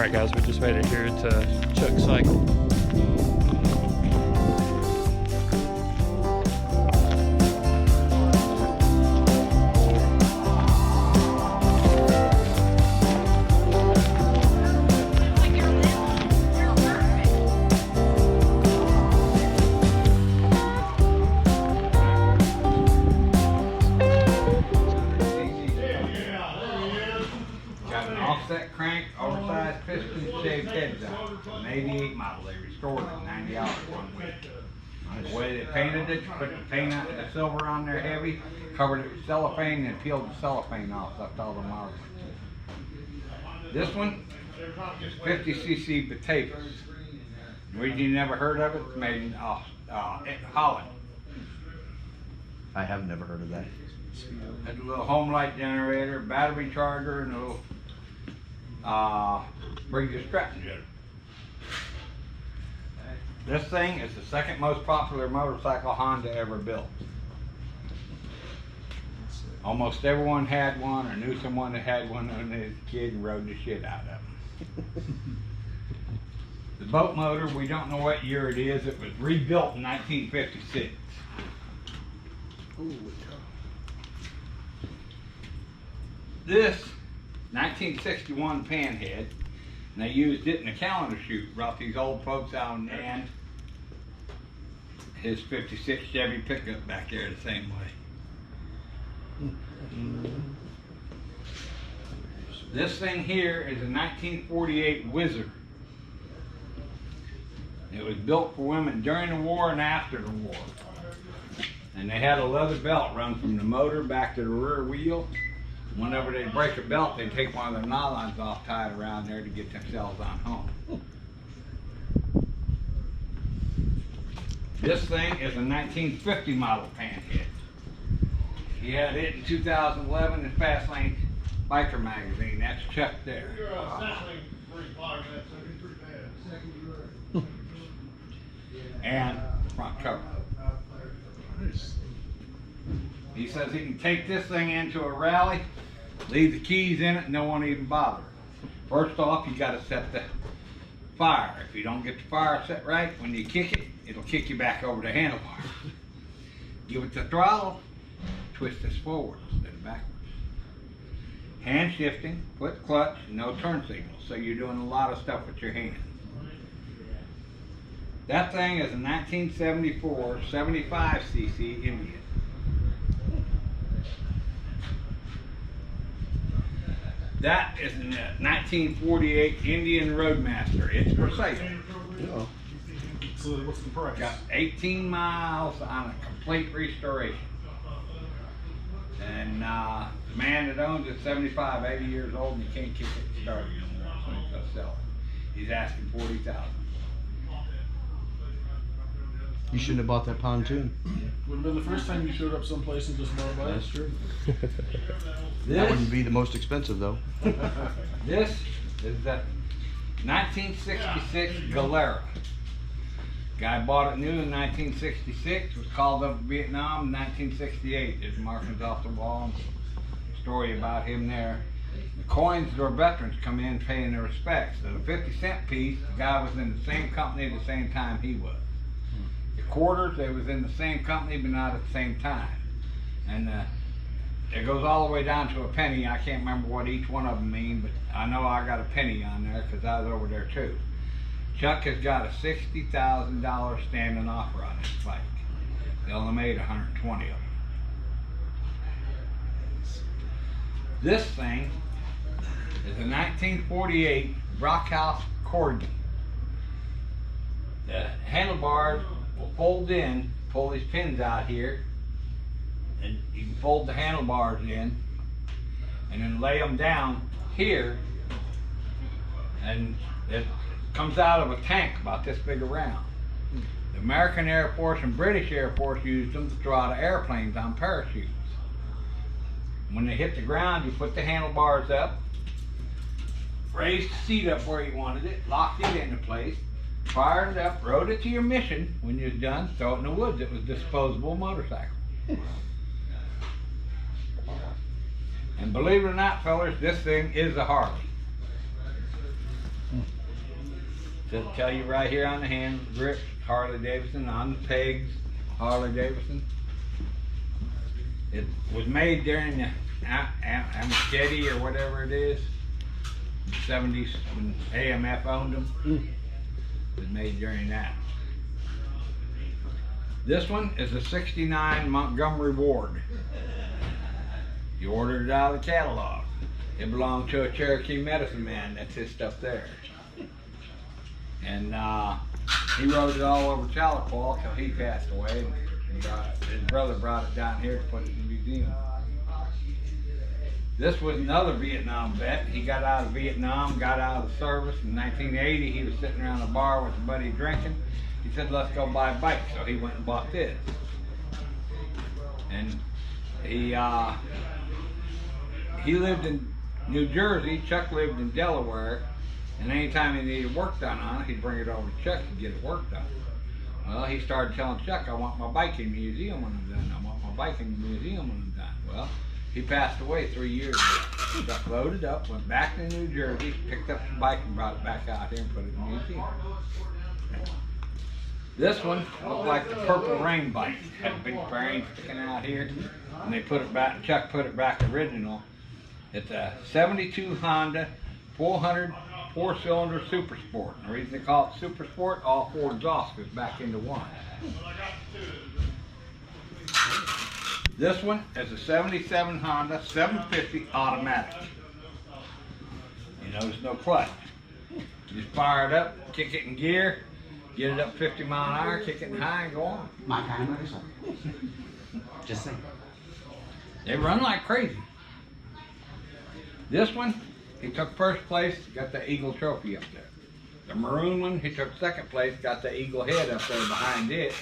Alright guys, we just made it here to Chuck Cycle. Offset crank, oversized piston, shaved heads out. An 88 model, they restored it, $90 one week. The way they painted it, put the paint out, the silver on there heavy, covered it with cellophane, and peeled the cellophane off, left all the marks. This one is 50cc potatoes. The reason you never heard of it, it's made in Holland. I have never heard of that. Had a little home light generator, battery charger, and a little Briggs Stratton generator. This thing is the second most popular motorcycle Honda ever built. Almost everyone had one or knew someone that had one when they was a kid and rode the shit out of them. The boat motor, we don't know what year it is. It was rebuilt in 1956. This 1961 panhead, and they used it in a calendar shoot, brought these old folks out and his 56 Chevy pickup back there the same way. This thing here is a 1948 Whizzer. It was built for women during the war and after the war. And they had a leather belt run from the motor back to the rear wheel. Whenever they'd break a belt, they'd take one of their nylons off, tie it around there to get themselves on home. This thing is a 1950 model panhead. He had it in 2011 in Fast Lane Biker magazine. That's Chuck there. And front cover. He says he can take this thing into a rally, leave the keys in it, and no one even bother. First off, you got to set the fire. If you don't get the fire set right, when you kick it, it'll kick you back over the handlebars. Give it the throttle, twist this forward instead of backwards. Hand shifting, foot clutch, no turn signal, so you're doing a lot of stuff with your hands. That thing is a 1974 75cc Indian. That is a 1948 Indian Roadmaster. It's for sale. Oh. So what's the price? Got 18 miles on a complete restoration. And the man that owns it, 75, 80 years old, and he can't kick it started anymore, so he's gonna sell it. He's asking $40,000. You shouldn't have bought that pontoon. Would have been the first time you showed up someplace and just bought it. That's true. This, That wouldn't be the most expensive though. this is the 1966 Galera. Guy bought it new in 1966, was called up to Vietnam in 1968. There's markings off the wall and story about him there. The coins or veterans come in paying their respects. So the 50-cent piece, the guy was in the same company at the same time he was. The quarters, they was in the same company but not at the same time. And it goes all the way down to a penny. I can't remember what each one of them mean, but I know I got a penny on there because I was over there too. Chuck has got a $60,000 standing offer on this bike. They only made 120 of them. This thing is a 1948 Brockhouse Corgi. The handlebars will fold in, pull these pins out here, and you can fold the handlebars in, and then lay them down here, and it comes out of a tank about this big around. The American Air Force and British Air Force used them to throw out of airplanes on parachutes. When they hit the ground, you put the handlebars up, raised the seat up where you wanted it, locked it into place, fired it up, rode it to your mission. When you're done, throw it in the woods. It was a disposable motorcycle. And believe it or not, fellas, this thing is a Harley. To tell you right here on the hand grip, Harley Davidson, on the pegs, Harley Davidson. It was made during the Amistedi or whatever it is, the 70s when AMF owned them. It was made during that. This one is a 69 Montgomery Ward. You ordered it out of the catalog. It belonged to a Cherokee medicine man. That's his stuff there. And he rode it all over Chautauqua till he passed away. And his brother brought it down here to put it in the museum. This was another Vietnam vet. He got out of Vietnam, got out of the service. In 1980, he was sitting around a bar with a buddy drinking. He said, let's go buy a bike. So he went and bought this. And he lived in New Jersey. Chuck lived in Delaware. And anytime he needed work done on it, he'd bring it over to Chuck to get it work done. Well, he started telling Chuck, I want my bike in the museum when I'm done. I want my bike in the museum when I'm done. Well, he passed away 3 years ago. Chuck loaded up, went back to New Jersey, picked up the bike and brought it back out here and put it in the museum. This one looked like the Purple Rain bike. Had a big frame sticking out here. And they put it back, Chuck put it back original. It's a 72 Honda 400 4-cylinder Super Sport. The reason they call it Super Sport, all four exhausts goes back into one. This one is a 77 Honda 750 automatic. You notice no clutch. You just fire it up, kick it in gear, get it up 50 mile an hour, kick it in high and go on. My kind of person. Just saying. They run like crazy. This one, he took first place, got the Eagle trophy up there. The maroon one, he took second place, got the Eagle head up there behind it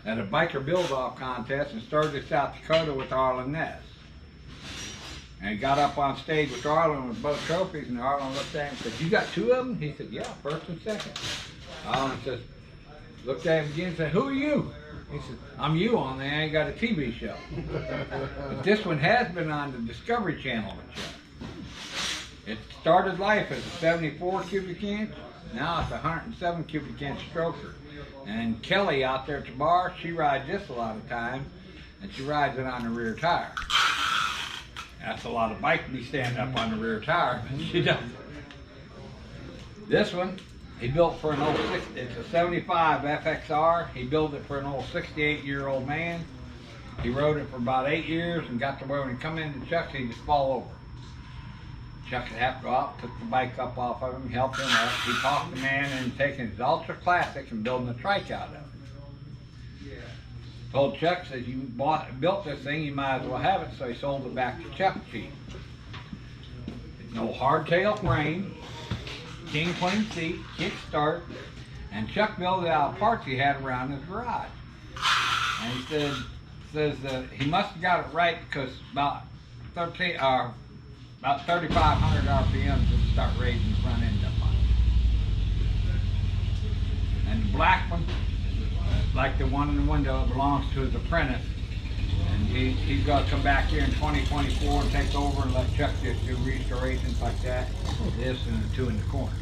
at a biker build-off contest in Sturgis, South Dakota with Arlen Ness. And he got up on stage with Arlen with both trophies, and Arlen looked at him and said, you got two of them? He said, yeah, first and second. Arlen says, looked at him again and said, who are you? He said, I'm you on there, I ain't got a TV show. But this one has been on the Discovery Channel with Chuck. It started life as a 74 cubic inch, now it's a 107 cubic inch stroker. And Kelly out there at the bar, she rides this a lot of times, and she rides it on the rear tire. That's a lot of bike to be standing up on the rear tire, but she doesn't. This one, he built for an old, it's a 75 FXR. He built it for an old 68-year-old man. He rode it for about 8 years and got to where when he come into Chuck, he'd just fall over. Chuck would have to go out, took the bike up off of him, helped him up. He talked the man into taking his Ultra Classic and building a trike out of it. Told Chuck, says, you built this thing, you might as well have it, so he sold it back to Chuck cheap. No hardtail frame, king queen seat, kick start, and Chuck built it out of parts he had around his garage. And he says he must have got it right because about 3,500 RPMs to start raising the front end up on it. And the black one, like the one in the window, belongs to his apprentice. And he's got to come back here in 2024 and take over and let Chuck just do restorations like that. This and the two in the corner.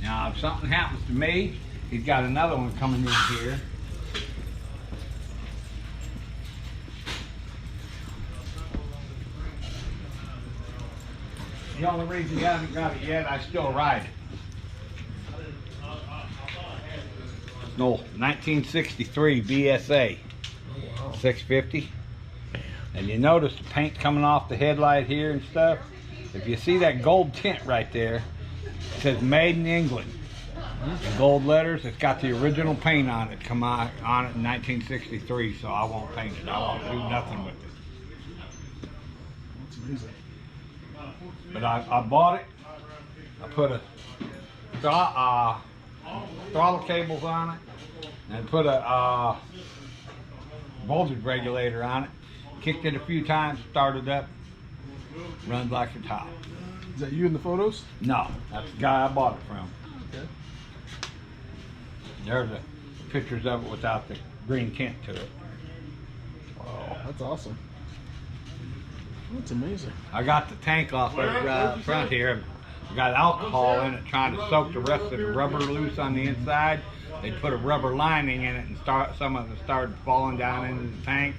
Now, if something happens to me, he's got another one coming in here. The only reason he hasn't got it yet, I still ride it. No, 1963 BSA 650. And you notice the paint coming off the headlight here and stuff. If you see that gold tint right there, it says Made in England. In gold letters, it's got the original paint on it, come on it in 1963, so I won't paint it. I won't do nothing with it. That's amazing. But I bought it. I put a throttle cables on it, and put a voltage regulator on it. Kicked it a few times, started up, runs like a top. Is that you in the photos? No, that's the guy I bought it from. Okay. There's the pictures of it without the green tint to it. Wow, that's awesome. That's amazing. I got the tank off of front here. got alcohol in it, trying to soak the rest of the rubber loose on the inside. They put a rubber lining in it, and some of it started falling down into the tank.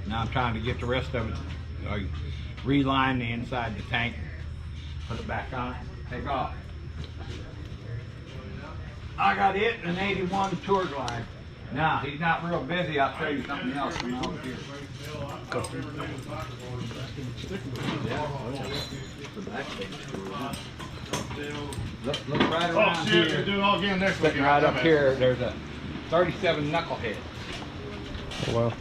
Now I'm trying to get the rest of it, reline the inside the tank, put it back on, take off. I got it in an 81 Tour Glide. Now, he's not real busy. I'll show you something else when I'm here. Look right around Oh shit, here. we'll do it all again next week. Sitting right up here, there's a 37 knucklehead. Well,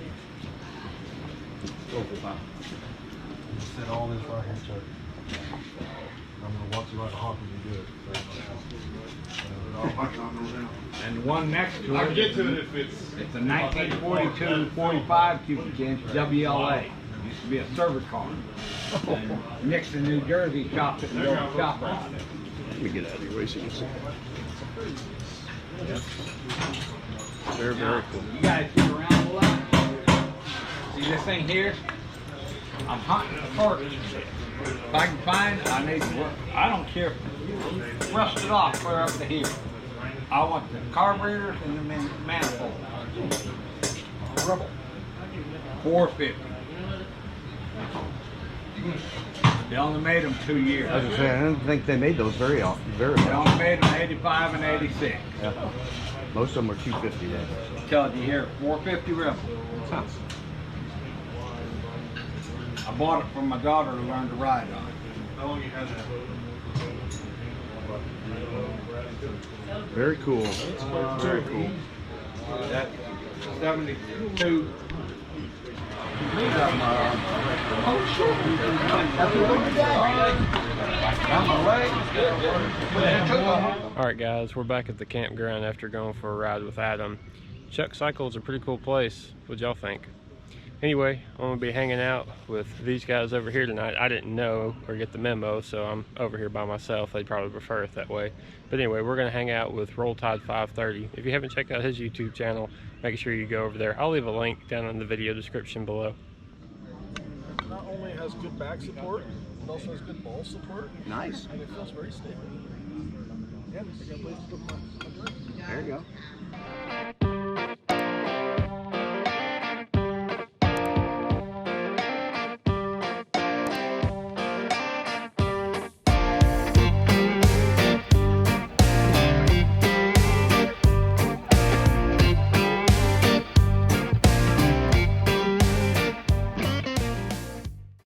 Set all this right here, Chuck. I'm gonna watch you like a hawk when you do it. And the one next to I it, can get to it if it's. it's a 1942 45 cubic inch WLA. Used to be a service car. And Nixon, New Jersey chopped it and built a shop around it. Let me get out of your way so you can see. very, very cool. You guys get around a lot. See this thing here? I'm hunting the torch. If I can find, I need to work. I don't care. Rust it off clear up to here. I want the carburetors and the manifold. Rubble. 450. They only made them 2 years. I was gonna say, I didn't think they made those very often. Very They often. only made them 85 and 86. Yeah. Most of them are 250 then. Tell you here, 450 Rebel. I bought it from my daughter to learn to ride on it. How long you had that? Very cool. Very cool. That 72. Alright guys, we're back at the campground after going for a ride with Adam. Chuck Cycle is a pretty cool place. What'd y'all think? Anyway, I'm going to be hanging out with these guys over here tonight. I didn't know or get the memo, so I'm over here by myself. They'd probably prefer it that way. But anyway, we're going to hang out with Roll Tide 530. If you haven't checked out his YouTube channel, make sure you go over there. I'll leave a link down in the video description below. Not only has good back support, it also has good ball support. Nice. And it feels very stable. Yeah, I got a place to put my drinks. There you go.